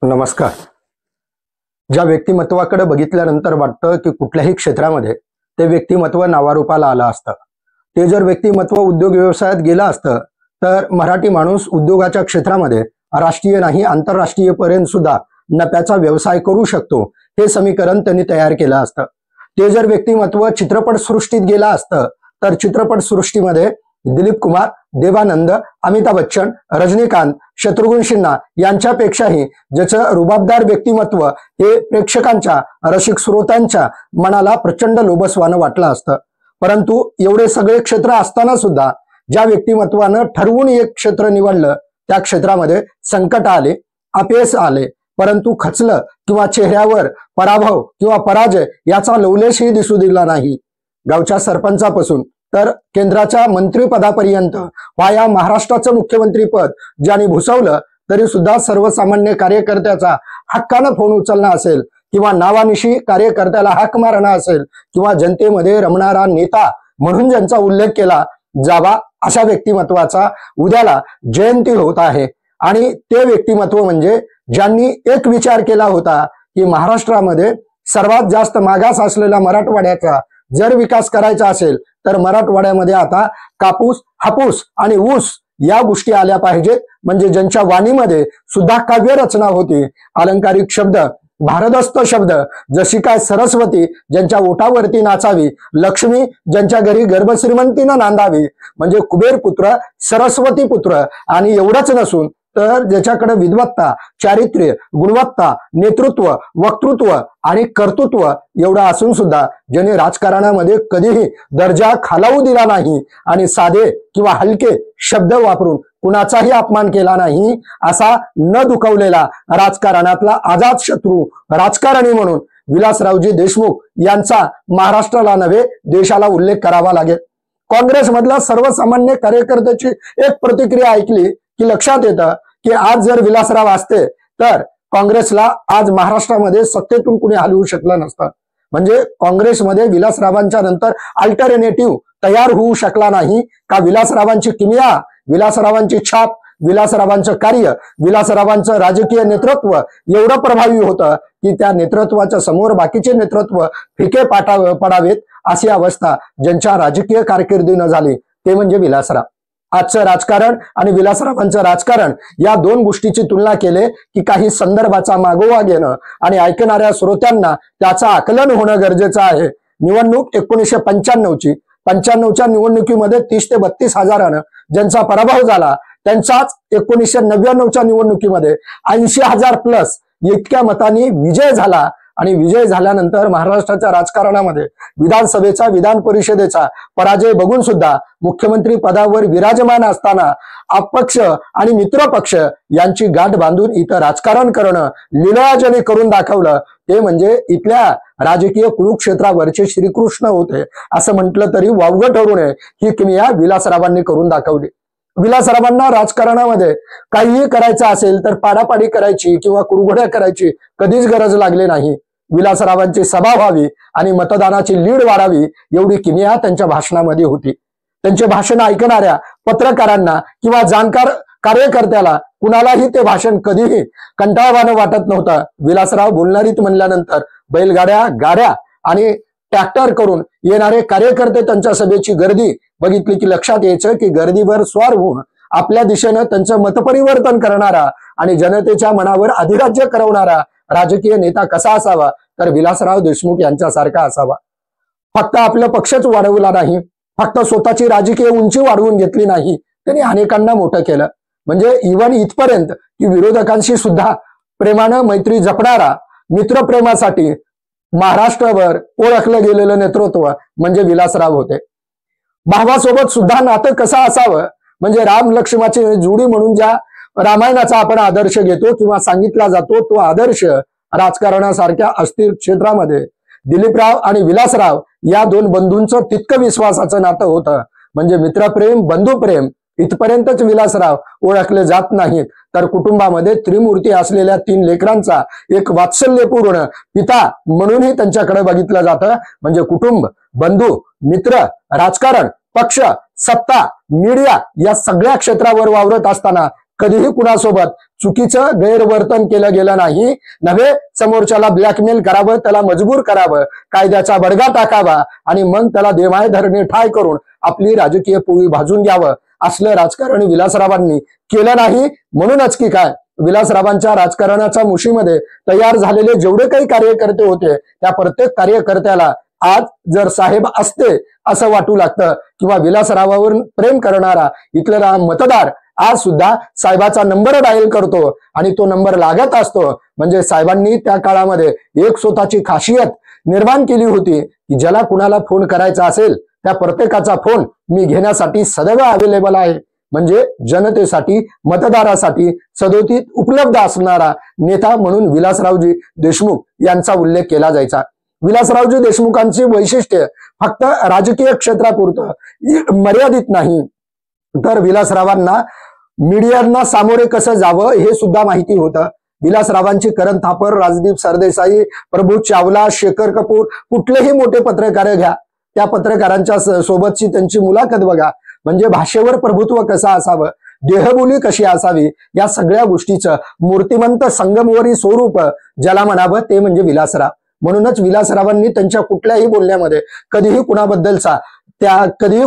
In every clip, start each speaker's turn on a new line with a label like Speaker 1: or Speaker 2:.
Speaker 1: नमस्कार. ज्या व्यक्तिमत्वाकडे बघितल्यानंतर वाटतं की कुठल्याही क्षेत्रामध्ये ते व्यक्तिमत्व नावारूपाला आलं असतं. ते जर व्यक्तिमत्व उद्योग व्यवसायात गेलं असतं तर मराठी माणूस उद्योगाच्या क्षेत्रामध्ये राष्ट्रीय नाही आंतरराष्ट्रीय पर्यंत सुद्धा नफ्याचा व्यवसाय करू शकतो, हे समीकरण त्यांनी तयार केलं असतं. ते जर व्यक्तिमत्व चित्रपट सृष्टीत गेलं असतं तर चित्रपट सृष्टीमध्ये दिलीप कुमार, देवानंद, अमिताभ बच्चन, रजनीकांत, शत्रुघ्न सिन्हा यांच्यापेक्षाही ज्याचं रुबाबदार व्यक्तिमत्व हे प्रेक्षकांच्या रसिक श्रोत्यांच्या मनाला प्रचंड लोभसवानं वाटलं असतं. परंतु एवढे सगळे क्षेत्र असताना सुद्धा ज्या व्यक्तिमत्वानं ठरवून एक क्षेत्र निवडलं त्या क्षेत्रामध्ये संकट आले, अपयश आले, परंतु खचलं किंवा चेहऱ्यावर पराभव किंवा पराजय याचा लवलेशही दिसू दिला नाही. गावच्या सरपंचापासून तर केंद्राच्या मंत्रिपदापर्यंत वाया महाराष्ट्राचं मुख्यमंत्रीपद ज्यांनी भूसवलं तरी सुद्धा सर्वसामान्य कार्यकर्त्याचा हक्कानं फोन उचलणं असेल किंवा नावानिशी कार्यकर्त्याला हाक मारणं असेल किंवा जनतेमध्ये रमणारा नेता म्हणून ज्यांचा उल्लेख केला जावा अशा व्यक्तिमत्वाचा उद्याला जयंती होत आहे. आणि ते व्यक्तिमत्व म्हणजे ज्यांनी एक विचार केला होता की महाराष्ट्रामध्ये सर्वात जास्त मागास असलेल्या मराठवाड्याचा जर विकास करायचा असेल तर मराठवाड्यामध्ये आता कापूस, हापूस आणि ऊस या गोष्टी आल्या पाहिजेत. म्हणजे ज्यांच्या वाणीमध्ये सुद्धा काव्य रचना होती, अलंकारिक शब्द, भारदस्त शब्द, जशी काय सरस्वती ज्यांच्या ओठावरती नाचावी, लक्ष्मी ज्यांच्या घरी गर्भश्रीमंतीनं नांदावी, म्हणजे कुबेर पुत्र, सरस्वती पुत्र. आणि एवढंच नसून तर ज्याच्याकडे विद्वत्ता, चारित्र्य, गुणवत्ता, नेतृत्व, वक्तृत्व आणि कर्तृत्व एवढं असून सुद्धा ज्याने राजकारणामध्ये कधीही दर्जा खालावू दिला नाही आणि साधे किंवा हलके शब्द वापरून कुणाचाही अपमान केला नाही, असा न दुखावलेला राजकारणातला आझाद शत्रू राजकारणी म्हणून विलासरावजी देशमुख यांचा महाराष्ट्राला नव्हे देशाला उल्लेख करावा लागेल. काँग्रेसमधला सर्वसामान्य कार्यकर्त्याची एक प्रतिक्रिया ऐकली की लक्षात येतं की आज जर विलासराव असते तर काँग्रेसला आज महाराष्ट्रामध्ये सत्तेतून कुणी हलवू शकलं नसतं. म्हणजे काँग्रेसमध्ये विलासरावांच्या नंतर अल्टरनेटिव्ह तयार होऊ शकला नाही का? विलासरावांची किमया, विलासरावांची छाप, विलासरावांचं कार्य, विलासरावांचं राजकीय नेतृत्व एवढं प्रभावी होतं की त्या नेतृत्वाच्या समोर बाकीचे नेतृत्व फिके पडावेत अशी अवस्था ज्यांच्या राजकीय कारकिर्दीनं झाली ते म्हणजे विलासराव. आजचं राजकारण आणि विलासरावांचं राजकारण या दोन गोष्टीची तुलना केले की काही संदर्भाचा मागोवा घेणं आणि ऐकणाऱ्या श्रोत्यांना त्याचं आकलन होणं गरजेचं आहे. निवडणूक 1995ची 95च्या निवडणुकीमध्ये 30 ते 32 हजारानं ज्यांचा पराभव झाला त्यांचाच 1999च्या निवडणुकीमध्ये 80,000 प्लस इतक्या मतांनी विजय झाला. आणि विजय झाल्यानंतर महाराष्ट्राच्या राजकारणामध्ये विधानसभेचा, विधान परिषदेचा पराजय बघून सुद्धा मुख्यमंत्री पदावर विराजमान असताना अपक्ष आणि मित्रपक्ष यांची गाठ बांधून इथं राजकारण करणं लीलाजने करून दाखवलं. ते म्हणजे इथल्या राजकीय कुरुक्षेत्रावरचे श्रीकृष्ण होते असं म्हटलं तरी वावगं ठरू नये. ही किमया विलासरावांनी करून दाखवली. विलासरावांना राजकारणामध्ये काहीही करायचं असेल तर पाडापाडी करायची किंवा कुरघोड्या करायची कधीच गरज लागली नाही. विलासरावांची सभा व्हावी आणि मतदानाची लीड वाढावी एवढी किमया त्यांच्या भाषणामध्ये होती. त्यांचे भाषण ऐकणाऱ्या पत्रकारांना किंवा जाणकार कार्यकर्त्याला कुणालाही ते भाषण कधीही कंटाळवाणं वाटत नव्हतं. विलासराव बोलणारीत म्हणल्यानंतर बैलगाड्या, गाड्या आणि ट्रॅक्टर करून येणारे कार्यकर्ते त्यांच्या सभेची गर्दी बघितली की लक्षात यायचं की गर्दीवर स्वार होऊन आपल्या दिशेनं त्यांचं मतपरिवर्तन करणारा आणि जनतेच्या मनावर अधिराज्य करवणारा राजकीय नेता कसा असावा तर विलासराव देशमुख यांच्यासारखा असावा. फक्त आपलं पक्षच वाढवला नाही, फक्त स्वतःची राजकीय उंची वाढवून घेतली नाही, त्यांनी अनेकांना मोठं केलं. म्हणजे इव्हन इथपर्यंत की विरोधकांशी सुद्धा प्रेमानं मैत्री जपणारा, मित्रप्रेमासाठी महाराष्ट्रभर ओळखलं गेलेलं नेतृत्व म्हणजे विलासराव होते. भावासोबत सुद्धा नातं कसं असावं म्हणजे राम लक्ष्मणाची जोडी म्हणून ज्या रामायणाचा आपण आदर्श घेतो किंवा सांगितला जातो तो आदर्श राजकारणासारख्या अस्थिर क्षेत्रामध्ये दिलीपराव आणि विलासराव या दोन बंधूंचं तितकं विश्वासाचं नातं होतं. म्हणजे मित्रप्रेम, बंधुप्रेम इथपर्यंतच विलासराव ओळखले जात नाहीत तर कुटुंबामध्ये त्रिमूर्ती असलेल्या 3 लेकरांचा एक वात्सल्यपूर्ण पिता म्हणूनही त्यांच्याकडे बघितलं जातं. म्हणजे कुटुंब, बंधू, मित्र, राजकारण, पक्ष, सत्ता, मीडिया या सगळ्या क्षेत्रावर वावरत असताना कधीही कुणासोबत चुकीचं गैरवर्तन केलं गेलं नाही. नव्हे समोरच्याला ब्लॅकमेल करावं, त्याला मजबूर करावं, कायद्याचा बडगा टाकावा आणि मग त्याला देवाय धरणी ठाय करून आपली राजकीय पोळी भाजून घ्यावं असलं राजकारण विलासरावांनी केलं नाही. म्हणूनच की काय विलासरावांच्या राजकारणाच्या मुशीमध्ये तयार झालेले जेवढे काही कार्यकर्ते होते त्या प्रत्येक कार्यकर्त्याला आज जर साहेब असते असं वाटू लागतं किंवा विलासरावावर प्रेम करणारा इथला मतदार आज सुद्धा साहेबाचा नंबर डायल करतो आणि तो नंबर लागत असतो. म्हणजे साहेबांनी त्या काळामध्ये एक स्वतःची खासियत निर्माण केली होती की ज्याला कुणाला फोन करायचा असेल त्या प्रत्येकाचा फोन मी घेण्यासाठी सदैव अवेलेबल आहे. म्हणजे जनतेसाठी मतदारासाठी सदोतीत उपलब्ध असणारा नेता म्हणून विलासरावजी देशमुख यांचा उल्लेख केला जायचा. विलासरावजी देशमुखांची वैशिष्ट्य फक्त राजकीय क्षेत्रापुरतं मर्यादित नाही तर विलासरावांना मीडियांना सामोरे कसं जावं हे सुद्धा माहिती होतं. विलासरावांची करण थापर, राजदीप सरदेसाई, प्रभू चावला, शेखर कपूर कुठलेही मोठे पत्रकार घ्या, त्या पत्रकारांच्या सोबतची त्यांची मुलाखत बघा. म्हणजे भाषेवर प्रभुत्व कसं असावं, देहबोली कशी असावी, या सगळ्या गोष्टीचं मूर्तिमंत संगमवरी स्वरूप ज्याला म्हणावं ते म्हणजे विलासराव. म्हणूनच विलासरावांनी त्यांच्या कुठल्याही बोलण्यामध्ये कधीही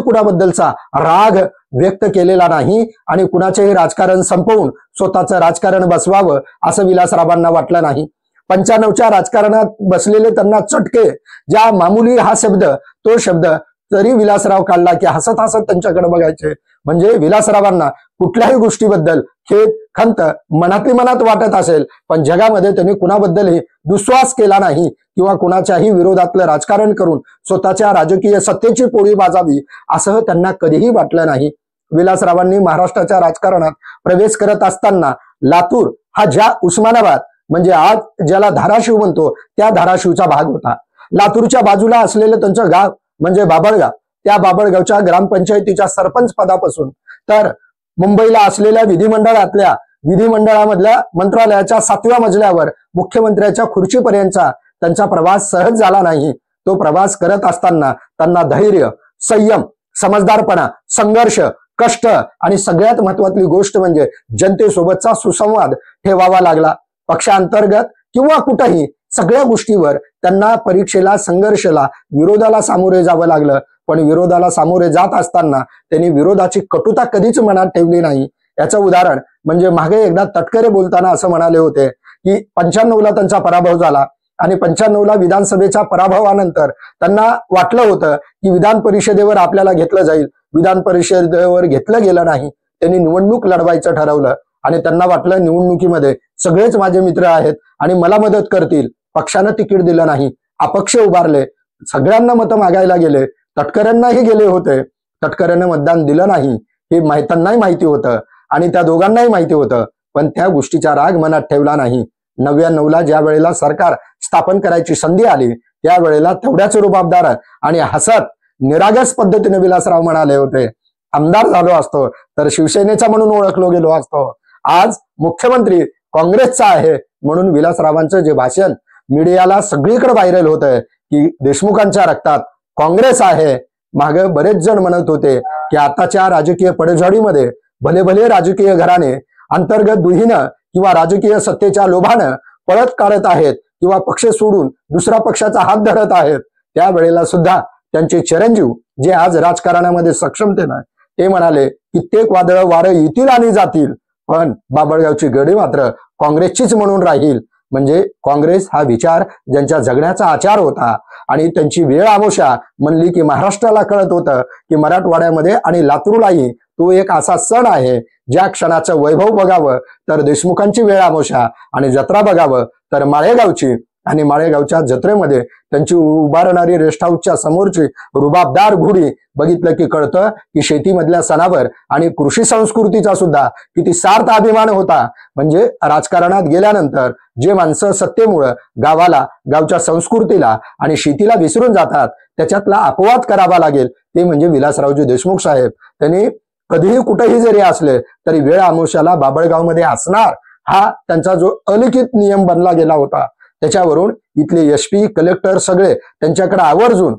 Speaker 1: कुणाबद्दलचा राग व्यक्त केलेला नाही आणि कुणाचेही राजकारण संपवून स्वतःचं राजकारण बसवावं असं विलासरावांना वाटलं नाही. 95च्या राजकारणात बसलेले त्यांना चटके, ज्या मामुली हा शब्द तो शब्द तरी विलासराव काढला की हसत हसत त्यांच्याकडे बघायचे. म्हणजे विलासरावांना कुठल्याही गोष्टीबद्दल खेद खंत मनातली मनात वाटत असेल पण जगामध्ये त्यांनी कुणाबद्दलही दुस्वास केला नाही किंवा कुणाच्याही विरोधातलं राजकारण करून स्वतःच्या राजकीय सत्तेची पोळी वाजावी असं त्यांना कधीही वाटलं नाही. विलासरावांनी महाराष्ट्राच्या राजकारणात प्रवेश करत असताना लातूर हा ज्या उस्मानाबाद म्हणजे आज ज्याला धाराशिव म्हणतो त्या धाराशिवचा भाग होता. लातूरच्या बाजूला असलेलं त्यांचं गाव म्हणजे बाबळगाव, त्या बाबळगावच्या ग्रामपंचायतीच्या सरपंच पदापासून तर मुंबईला असलेल्या विधिमंडळामधल्या मंत्रालयाच्या 7व्या मजल्यावर मुख्यमंत्र्याच्या खुर्चीपर्यंतचा त्यांचा प्रवास सहज झाला नाही. तो प्रवास करत असताना त्यांना धैर्य, संयम, समजदारपणा, संघर्ष, कष्ट आणि सगळ्यात महत्वाची गोष्ट म्हणजे जनतेसोबतचा सुसंवाद ठेवावा लागला. पक्षांतर्गत किंवा कुठेही सगळ्या गोष्टीवर त्यांना परीक्षेला, संघर्षाला, विरोधाला सामोरे जावं लागलं. पण विरोधाला सामोरे जात असताना त्यांनी विरोधाची कटुता कधीच मनात ठेवली नाही. याचं उदाहरण म्हणजे मागे एकदा तटकरे बोलताना असं म्हणाले होते की 95ला त्यांचा पराभव झाला आणि 95ला विधानसभेच्या पराभवानंतर त्यांना वाटलं होतं की विधान परिषदेवर आपल्याला घेतलं जाईल. विधान परिषदेवर घेतलं गेलं नाही. त्यांनी निवडणूक लढवायचं ठरवलं आणि त्यांना वाटलं निवडणुकीमध्ये सगळेच माझे मित्र आहेत आणि मला मदत करतील. पक्षानं तिकीट दिलं नाही, अपक्ष उभारले, सगळ्यांना मतं मागायला गेले, तटकऱ्यांनाही गेले होते, तटकऱ्यांना मतदान दिलं नाही हे त्यांनाही माहिती होतं आणि त्या दोघांनाही माहिती होतं. पण त्या गोष्टीचा राग मनात ठेवला नाही. 99ला ज्या वेळेला सरकार स्थापन करायची संधी आली त्यावेळेला तेवढ्याच रुबाबदार आणि हसत निरागस पद्धतीने विलासराव म्हणाले होते, आमदार झालो असतो तर शिवसेनेचा म्हणून ओळखलो गेलो असतो, आज मुख्यमंत्री काँग्रेसचा आहे. म्हणून विलासरावांचं जे भाषण मीडियाला सगळीकडे व्हायरल होतंय की देशमुखांच्या रक्तात काँग्रेस आहे. मागे बरेच जण म्हणत होते की आताच्या राजकीय पडझडीमध्ये भले भले राजकीय घराणे अंतर्गत दुहीनं किंवा राजकीय सत्तेच्या लोभानं पळत काढत आहेत किंवा पक्ष सोडून दुसऱ्या पक्षाचा हात धरत आहेत. त्यावेळेला सुद्धा त्यांचे चिरंजीव जे आज राजकारणामध्ये सक्षमतेनं ते म्हणाले कित्येक वादळ वारं येतील आणि जातील पण बाबळगावची गडी मात्र काँग्रेसचीच म्हणून राहील. म्हणजे काँग्रेस हा विचार ज्यांच्या जगण्याचा आचार होता आणि त्यांची वेळ आमोशा म्हणली की महाराष्ट्राला कळत होतं की मराठवाड्यामध्ये आणि लातूरलाही तो एक असा सण आहे ज्या क्षणाचं वैभव बघावं तर देशमुखांची वेळ आमोशा आणि जत्रा बघावं तर माळेगावची. आणि माळेगावच्या जत्रेमध्ये त्यांची उभारणारी रेस्ट हाऊसच्या समोरची रुबाबदार घोडी बघितलं की कळतं की शेतीमधल्या सणावर आणि कृषी संस्कृतीचा सुद्धा किती सार्थ अभिमान होता. म्हणजे राजकारणात गेल्यानंतर जे माणसं सत्तेमुळं गावाला, गावच्या संस्कृतीला आणि शेतीला विसरून जातात त्याच्यातला अपवाद करावा लागेल ते म्हणजे विलासरावजी देशमुख साहेब. त्यांनी कधीही कुठेही जरी असले तरी वेळ आमोशाला बाबळगावमध्ये असणार हा त्यांचा जो अलिखित नियम बनला गेला होता. त्याच्यावरून इथले एसपी, कलेक्टर सगळे त्यांच्याकडे आवर्जून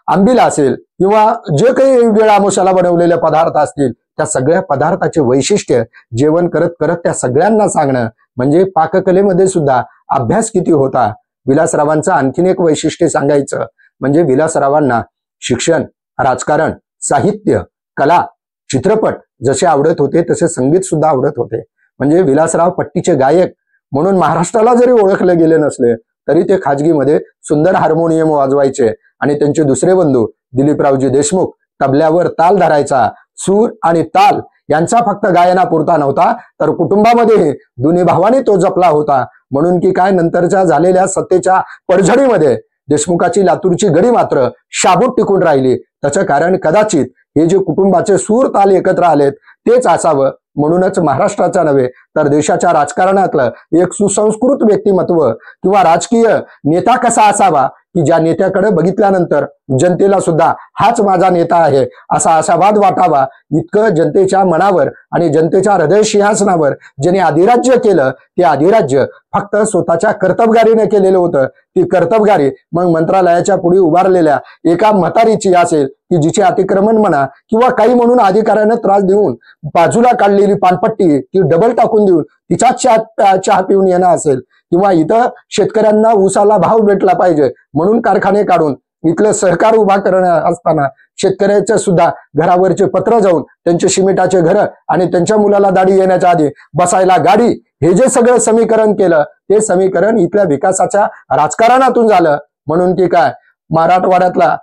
Speaker 1: आंबील असेल किंवा जे काही वेळ आमुषाला बनवलेले पदार्थ असतील त्या सगळ्या पदार्थाचे वैशिष्ट्य जेवण करत करत त्या सगळ्यांना सांगणं म्हणजे पाककलेमध्ये सुद्धा अभ्यास किती होता. विलासरावांचं आणखीन एक वैशिष्ट्य सांगायचं म्हणजे विलासरावांना शिक्षण, राजकारण, साहित्य, कला, चित्रपट जसे आवडत होते तसे संगीत सुद्धा आवडत होते. म्हणजे विलासराव पट्टीचे गायक म्हणून महाराष्ट्राला जरी ओळखले गेले नसले तरी ते खाजगीमध्ये सुंदर हार्मोनियम वाजवायचे आणि त्यांचे दुसरे बंधू दिलीपरावजी देशमुख तबल्यावर ताल धरायचा. सूर आणि ताल यांचा फक्त गायनापुरता नव्हता तर कुटुंबामध्येही दोन्ही भावाने तो जपला होता. म्हणून की काय नंतरच्या झालेल्या सत्तेच्या पडझडीमध्ये देशमुखाची लातूरची गडी मात्र शाबूत टिकून राहिली. त्याचं कारण कदाचित हे जे कुटुंबाचे सूर ताल एकत्र आलेत तेच असावं. म्हणूनच महाराष्ट्राच्या नव्हे तर देशाच्या राजकारणातलं एक सुसंस्कृत व्यक्तिमत्व किंवा राजकीय नेता कसा असावा की ज्या नेत्याकडे बघितल्यानंतर जनतेला सुद्धा हाच माझा नेता आहे असा आशावाद वाटावा. इतकं जनतेच्या मनावर आणि जनतेच्या हृदय सिंहासनावर ज्याने अधिराज्य केलं ते अधिराज्य फक्त स्वतःच्या कर्तबगारीने केलेलं होतं. ती कर्तबगारी मग मंत्रालयाच्या पुढे उभारलेल्या एका म्हातारीची असेल की जिचे अतिक्रमण म्हणा किंवा काही म्हणून अधिकाऱ्यानं त्रास देऊन बाजूला काढलेली पानपट्टी ती डबल टाकून देऊन तिचाच चहा पिऊन येणं असेल किंवा इथं शेतकऱ्यांना ऊसाला भाव भेटला पाहिजे म्हणून कारखाने काढून इथलं सहकार उभा करणं असताना शेतकऱ्याच्या सुद्धा घरावरचे पत्र जाऊन त्यांचे सिमेंटाचे घर आणि त्यांच्या मुलाला दाढी येण्याच्या आधी बसायला गाडी हे जे सगळं समीकरण केलं ते समीकरण इथल्या विकासाच्या राजकारणातून झालं. म्हणून की काय मराठवाड्यातला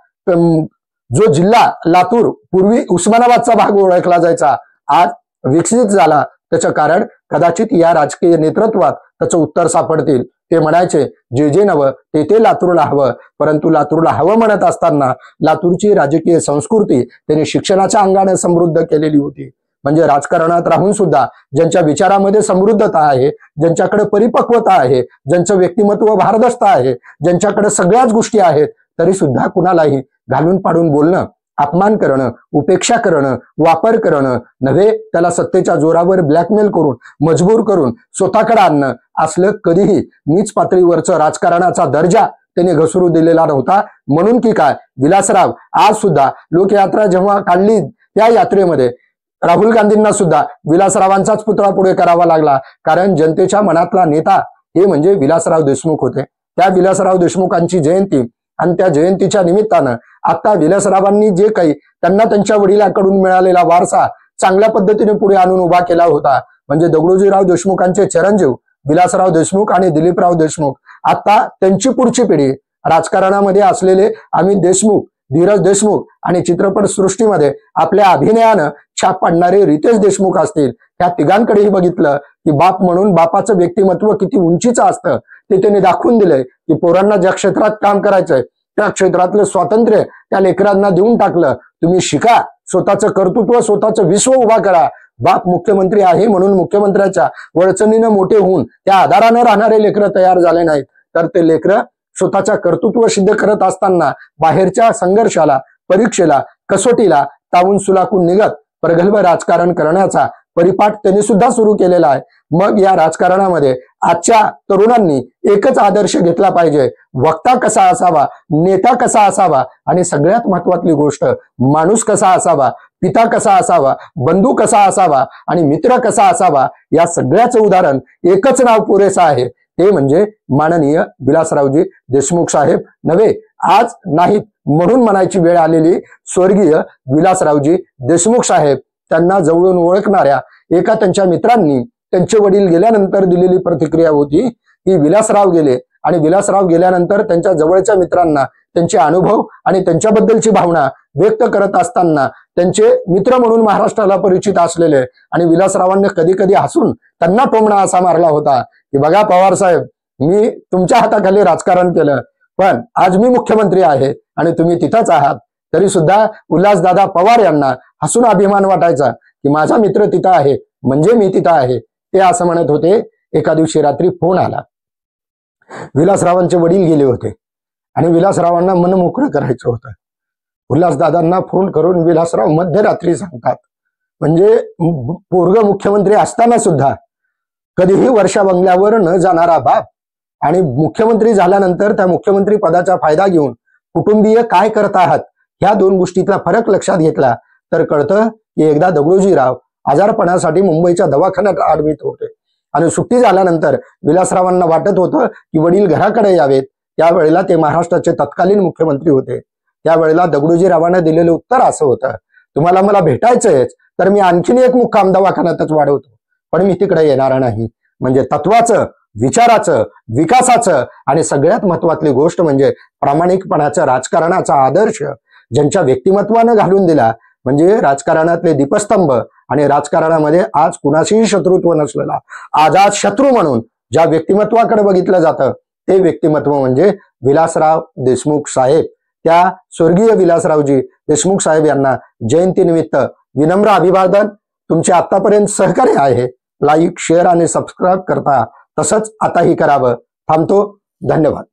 Speaker 1: जो जिल्हा लातूर पूर्वी उस्मानाबादचा भाग ओळखला जायचा आज विकसित झाला त्याचं कारण कदाचित या राजकीय नेतृत्वात त्याचं उत्तर सापडतील. ते म्हणायचे जे जे नवं ते लातूरला हवं. परंतु लातूरला हवं म्हणत असताना लातूरची राजकीय संस्कृती त्यांनी शिक्षणाच्या अंगाने समृद्ध केलेली होती. म्हणजे राजकारणात राहून सुद्धा ज्यांच्या विचारामध्ये समृद्धता आहे, ज्यांच्याकडे परिपक्वता आहे, ज्यांचं व्यक्तिमत्व भारदस्त आहे, ज्यांच्याकडे सगळ्याच गोष्टी आहेत तरी सुद्धा कुणालाही घालून पाडून बोलणं, अपमान करणं, उपेक्षा करणं, वापर करणं नव्हे त्याला सत्तेच्या जोरावर ब्लॅकमेल करून मजबूर करून स्वतःकडे आणणं असलं कधीही नीच पातळीवरचं राजकारणाचा दर्जा त्याने घसरू दिलेला नव्हता. म्हणून की काय विलासराव आज सुद्धा लोकयात्रा जेव्हा काढली त्या यात्रेमध्ये राहुल गांधींना सुद्धा विलासरावांचाच पुतळा पुढे करावा लागला. कारण जनतेच्या मनातला नेता हे म्हणजे विलासराव देशमुख होते. त्या विलासराव देशमुखांची जयंती आणि त्या जयंतीच्या निमित्तानं आता विलासरावांनी जे काही त्यांना त्यांच्या वडिलांकडून मिळालेला वारसा चांगल्या पद्धतीने पुढे आणून उभा केला होता. म्हणजे दगडोजीराव देशमुखांचे चिरंजीव विलासराव देशमुख आणि दिलीपराव देशमुख आता त्यांची पुढची पिढी राजकारणामध्ये असलेले अमित देशमुख, धीरज देशमुख आणि चित्रपट सृष्टीमध्ये आपल्या अभिनयानं छाप पाडणारे रितेश देशमुख असतील. त्या तिघांकडेही बघितलं की बाप म्हणून बापाचं व्यक्तिमत्व किती उंचीचं असतं ते त्यांनी दाखवून दिलंय की पोरांना ज्या क्षेत्रात काम करायचंय त्या क्षेत्रातलं स्वातंत्र्य त्या लेकरांना देऊन टाकलं. तुम्ही शिका, स्वतःचं कर्तृत्व, स्वतःचं विश्व उभा करा. बाप मुख्यमंत्री आहे म्हणून मुख्यमंत्र्याच्या वळचणीनं मोठे होऊन त्या आधारानं राहणारे लेकरं तयार झाले नाहीत तर ते लेकरं स्वतःच्या कर्तृत्व सिद्ध करत असताना बाहेरच्या संघर्षाला, परीक्षेला, कसोटीला तावून सुलाखून निघत प्रगल्भ राजकारण करण्याचा परिपाठ त्यांनी सुद्धा सुरू केलेला आहे. मग या राजकारणामध्ये आजच्या तरुणांनी एकच आदर्श घेतला पाहिजे, वक्ता कसा असावा, नेता कसा असावा आणि सगळ्यात महत्वाची गोष्ट माणूस कसा असावा, पिता कसा असावा, बंधू कसा असावा आणि मित्र कसा असावा. या सगळ्याचं उदाहरण एकच नाव पुरेसं आहे ते म्हणजे माननीय विलासरावजी देशमुख साहेब नव्हे. आज नाहीत म्हणून म्हणायची वेळ आलेली स्वर्गीय विलासरावजी देशमुख साहेब. त्यांना जवळून ओळखणाऱ्या एका त्यांच्या मित्रांनी त्यांचे वडील गेल्यानंतर दिलेली प्रतिक्रिया होती की विलासराव गेले आणि विलासराव गेल्यानंतर त्यांच्या जवळच्या मित्रांना त्यांचे अनुभव आणि त्यांच्याबद्दलची भावना व्यक्त करत असताना त्यांचे मित्र म्हणून महाराष्ट्राला परिचित असलेले आणि विलासरावांनी कधी कधी हसून त्यांना टोमणा असा मारला होता की बघा पवार साहेब, मी तुमच्या हाताखाली राजकारण केलं पण आज मी मुख्यमंत्री आहे आणि तुम्ही तिथंच आहात. तरी सुद्धा उल्हासदादा पवार यांना हसून अभिमान वाटायचा की माझा मित्र तिथं आहे म्हणजे मी तिथं आहे. ते असं म्हणत होते. एका दिवशी रात्री फोन आला. विलासरावांचे वडील गेले होते आणि विलासरावांना मन मोकळं करायचं होतं. उल्हासदादांना फोन करून विलासराव मध्यरात्री सांगतात म्हणजे पोरग मुख्यमंत्री असताना सुद्धा कधीही वर्षा बंगल्यावर न जाणारा बाप आणि मुख्यमंत्री झाल्यानंतर त्या मुख्यमंत्री पदाचा फायदा घेऊन कुटुंबीय काय करत आहात, ह्या दोन गोष्टीतला फरक लक्षात घेतला तर कळतं की एकदा दगडोजीराव आजारपणासाठी मुंबईच्या दवाखान्यात ऍडमिट होते आणि सुट्टी झाल्यानंतर विलासरावांना वाटत होतं की वडील घराकडे यावेत. त्यावेळेला ते महाराष्ट्राचे तत्कालीन मुख्यमंत्री होते. त्यावेळेला दगडोजीरावांना दिलेलं उत्तर असं होतं, तुम्हाला मला भेटायचंच तर मी आणखीन एक मुक्काम दवाखान्यातच वाढवतो, पण मी तिकडे येणार नाही. म्हणजे तत्वाचं, विचाराचं, विकासाचं आणि सगळ्यात महत्वातली गोष्ट म्हणजे प्रामाणिकपणाचं, राजकारणाचा आदर्श ज्यांच्या व्यक्तिमत्वानं घालून दिला, म्हणजे राजकारणातले दीपस्तंभ आणि राजकारणामध्ये आज कुणाशीही शत्रुत्व नसलेला आजाद शत्रू म्हणून ज्या व्यक्तिमत्वाकडे बघितलं जातं ते व्यक्तिमत्व म्हणजे विलासराव देशमुख साहेब. त्या स्वर्गीय विलासरावजी देशमुख साहेब यांना जयंतीनिमित्त विनम्र अभिवादन. तुमचे आतापर्यंत सहकार्य आहे, लाईक, शेअर आणि सबस्क्राईब करता तसंच आताही करावं. थांबतो. धन्यवाद.